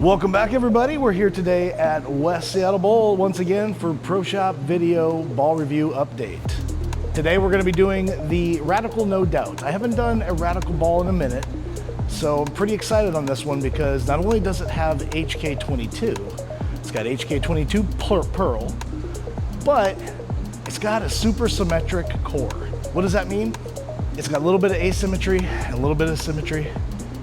Welcome back, everybody. We're here today at West Seattle Bowl once again for Proshop video ball review update. Today we're going to be doing the Radical No Doubt. I haven't done a Radical ball in a minute, so I'm pretty excited on this one because not only does it have HK22, it's got HK22 Pearl, but it's got a super symmetric core. What does that mean? It's got a little bit of asymmetry and a little bit of symmetry,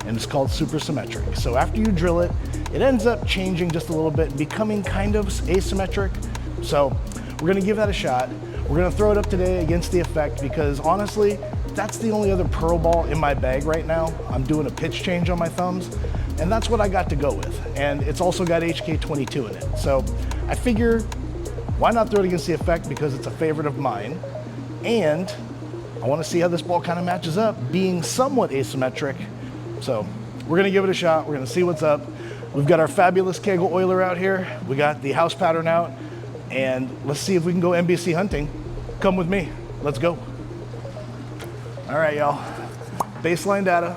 and it's called super symmetric. So after you drill it, it ends up changing just a little bit and becoming kind of asymmetric. So we're gonna give that a shot. We're gonna throw it up today against the effect because honestly, that's the only other Pearl ball in my bag right now. I'm doing a pitch change on my thumbs, and that's what I got to go with. And it's also got HK22 in it. So I figure, why not throw it against the effect because it's a favorite of mine. And I wanna see how this ball kind of matches up, being somewhat asymmetric. So we're gonna give it a shot. We're gonna see what's up. We've got our fabulous Kegel oiler out here. We got the house pattern out, and let's see if we can go NBC hunting. Come with me, let's go. All right, y'all, baseline data.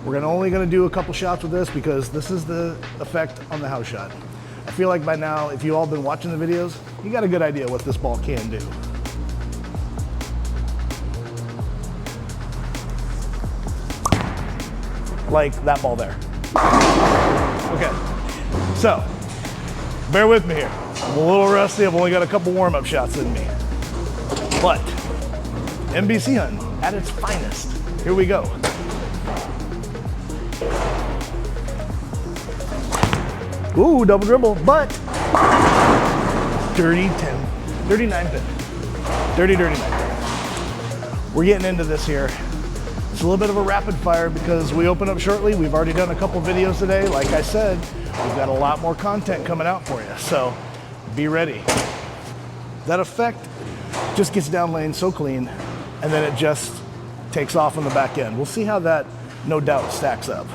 We're only gonna do a couple shots with this because this is the effect on the house shot. I feel like by now, if you all been watching the videos, you got a good idea what this ball can do. Like that ball there. Okay, so bear with me here. I'm a little rusty. I've only got a couple warm-up shots in me. But NBC hunting at its finest. Here we go. Ooh, double dribble, but dirty 10, dirty 9 pin. Dirty 9 pin. We're getting into this here. It's a little bit of a rapid fire because we open up shortly. We've already done a couple videos today. Like I said, we've got a lot more content coming out for you, so be ready. That effect just gets down lane so clean, and then it just takes off on the back end. We'll see how that No Doubt stacks up.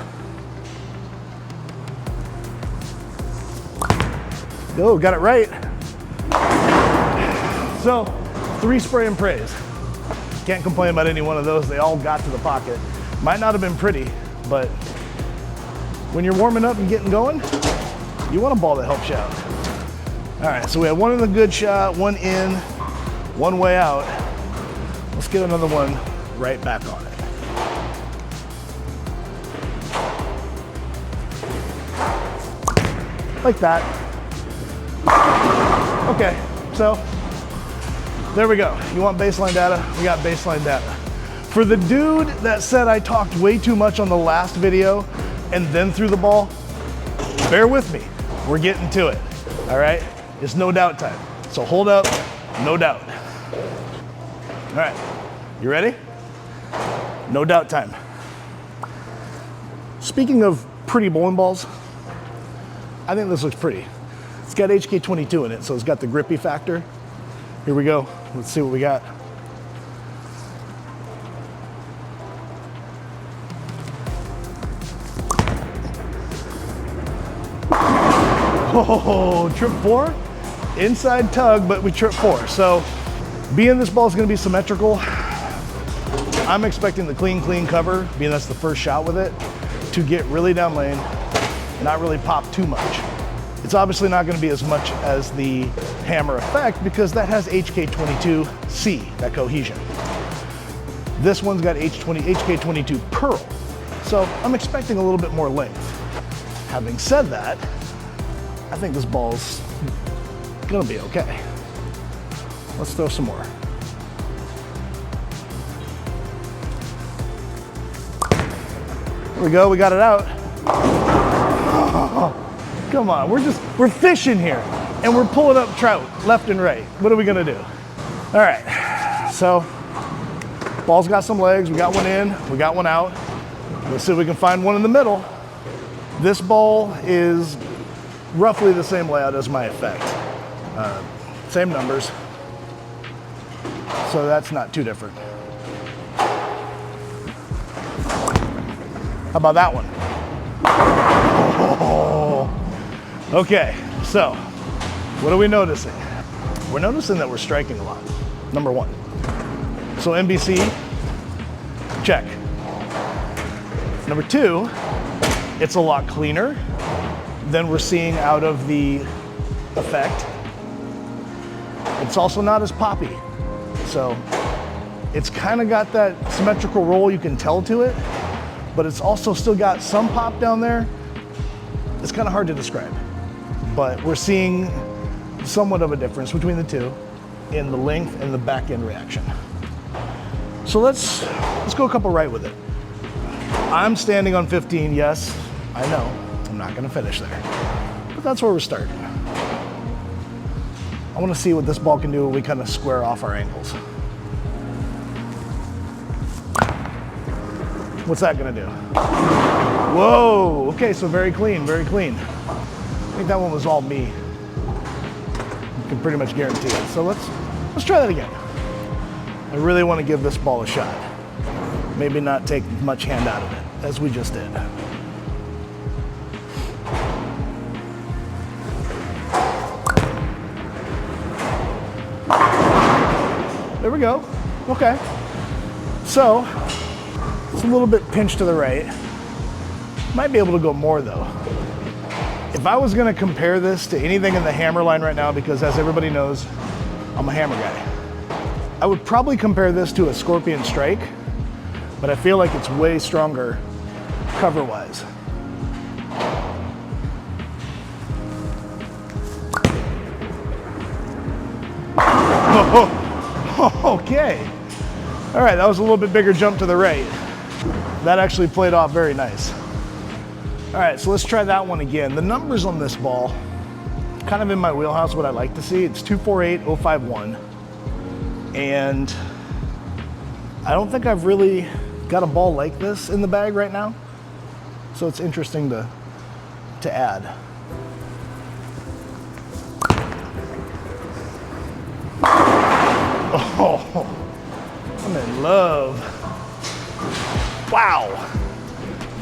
Oh, got it right. So, 3 spray and praise. Can't complain about any one of those. They all got to the pocket. Might not have been pretty, but when you're warming up and getting going, you want a ball that helps you out. All right, so we had one in the good shot, one in, one way out. Let's get another one right back on it. Like that. Okay, so there we go. You want baseline data? We got baseline data. For the dude that said I talked way too much on the last video and then threw the ball, bear with me. We're getting to it, all right? It's no doubt time. So hold up, no doubt. All right, you ready? No doubt time. Speaking of pretty bowling balls, I think this looks pretty. It's got HK22 in it, so it's got the grippy factor. Here we go. Let's see what we got. Oh, trip 4. Inside tug, but we trip 4. So, being this ball is going to be symmetrical, I'm expecting the clean cover, being that's the first shot with it, to get really down lane, not really pop too much. It's obviously not going to be as much as the hammer effect because that has HK22C, that cohesion. This one's got HK22 Pearl, so I'm expecting a little bit more length. Having said that, I think this ball's gonna be okay. Let's throw some more. There we go, we got it out. Oh, come on, we're fishing here and we're pulling up trout left and right. What are we gonna do? All right, so ball's got some legs. We got one in, we got one out. Let's see if we can find one in the middle. This ball is roughly the same layout as my effect. Same numbers, so that's not too different. How about that one? Oh. Okay, so what are we noticing? We're noticing that we're striking a lot, number one. So NBC, check. Number two, it's a lot cleaner. than we're seeing out of the effect. It's also not as poppy. So it's kind of got that symmetrical roll, you can tell to it, but it's also still got some pop down there. It's kind of hard to describe, but we're seeing somewhat of a difference between the two in the length and the back end reaction. So let's go a couple right with it. I'm standing on 15, yes, I know, I'm not gonna finish there, but that's where we're starting. I wanna see what this ball can do when we kind of square off our angles. What's that gonna do? Whoa, okay, so very clean, very clean. I think that one was all me. You can pretty much guarantee it. So let's try that again. I really want to give this ball a shot. Maybe not take much hand out of it, as we just did. There we go. Okay. So, it's a little bit pinched to the right. Might be able to go more though. If I was gonna compare this to anything in the hammer line right now, because as everybody knows, I'm a hammer guy, I would probably compare this to a Scorpion Strike, but I feel like it's way stronger cover-wise. Okay. All right, that was a little bit bigger jump to the right. That actually played off very nice. All right, so let's try that one again. The numbers on this ball, kind of in my wheelhouse, what I like to see. It's 248051. And I don't think I've really got a ball like this in the bag right now. So it's interesting to add. Oh, I'm in love. Wow.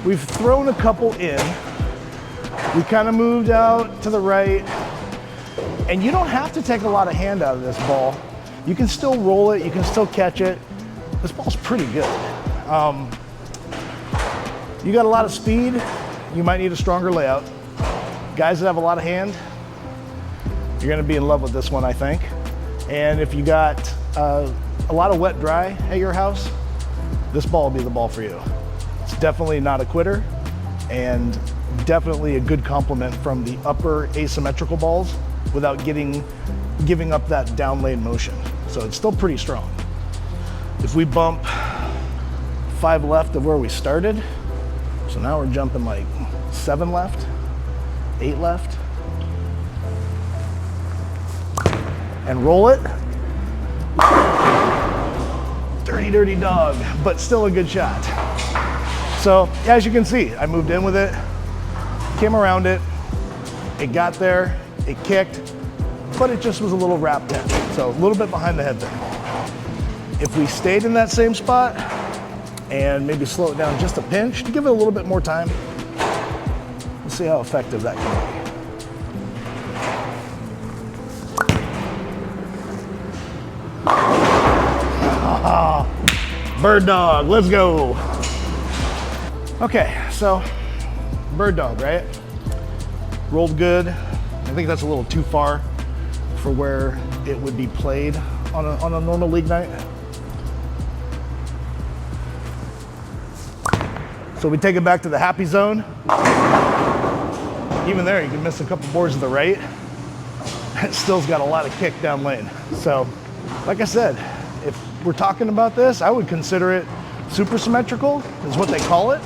We've thrown a couple in. We kind of moved out to the right. And you don't have to take a lot of hand out of this ball. You can still roll it, you can still catch it. This ball's pretty good. You got a lot of speed, you might need a stronger layout. Guys that have a lot of hand, you're gonna be in love with this one, I think. And if you got a lot of wet dry at your house, this ball will be the ball for you. It's definitely not a quitter, and definitely a good complement from the upper asymmetrical balls without giving up that down lane motion. So it's still pretty strong. If we bump 5 left of where we started, so now we're jumping like 7 left, 8 left, and roll it. Dirty, dirty dog, but still a good shot. So as you can see, I moved in with it, came around it, it got there, it kicked, but it just was a little wrapped in. So a little bit behind the head there. If we stayed in that same spot and maybe slow it down just a pinch to give it a little bit more time, we'll see how effective that can be. Bird dog, let's go. Okay, so bird dog, right? Rolled good. I think that's a little too far for where it would be played on a normal league night. So we take it back to the happy zone. Even there, you can miss a couple boards to the right. It still's got a lot of kick down lane. So, like I said, if we're talking about this, I would consider it super symmetrical, is what they call it.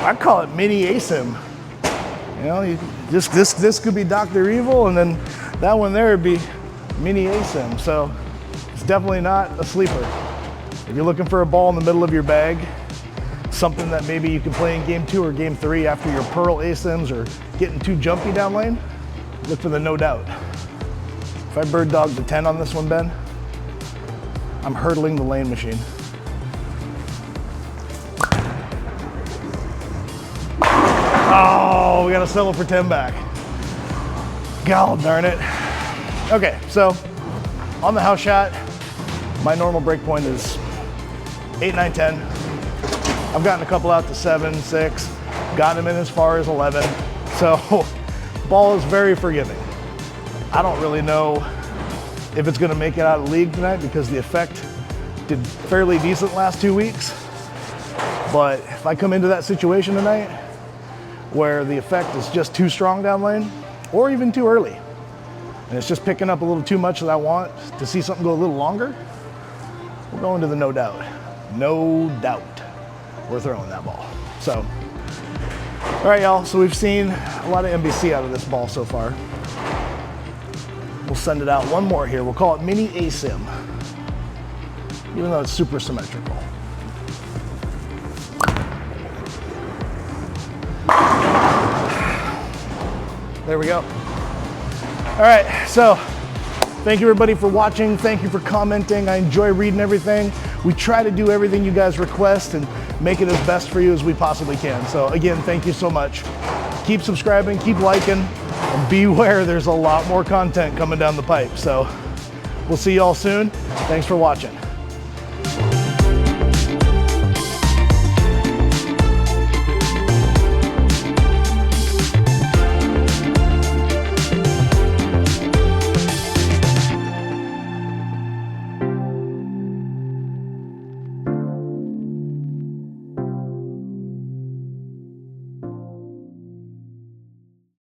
I call it mini asym. You know, this could be Dr. Evil, and then that one there would be mini asym. So it's definitely not a sleeper. If you're looking for a ball in the middle of your bag, something that maybe you can play in game 2 or game 3 after your pearl asyms or getting too jumpy down lane, look for the No Doubt. If I bird dog the 10 on this one, Ben, I'm hurdling the lane machine. Oh, we gotta settle for 10 back. God darn it. Okay, so on the house shot, my normal break point is 8, 9, 10. I've gotten a couple out to 7, 6, got them in as far as 11. So Ball is very forgiving. I don't really know if it's gonna make it out of the league tonight because the effect did fairly decent last 2 weeks. But if I come into that situation tonight where the effect is just too strong down lane or even too early, and it's just picking up a little too much that I want to see something go a little longer, we're going to the no doubt. No doubt we're throwing that ball. So, all right, y'all, so we've seen a lot of NBC out of this ball so far. We'll send it out one more here. We'll call it mini asym, even though it's super symmetrical. There we go. All right, so thank you everybody for watching. Thank you for commenting. I enjoy reading everything. We try to do everything you guys request and make it as best for you as we possibly can. So again, thank you so much. Keep subscribing, keep liking, and beware, there's a lot more content coming down the pipe. So we'll see y'all soon. Thanks for watching.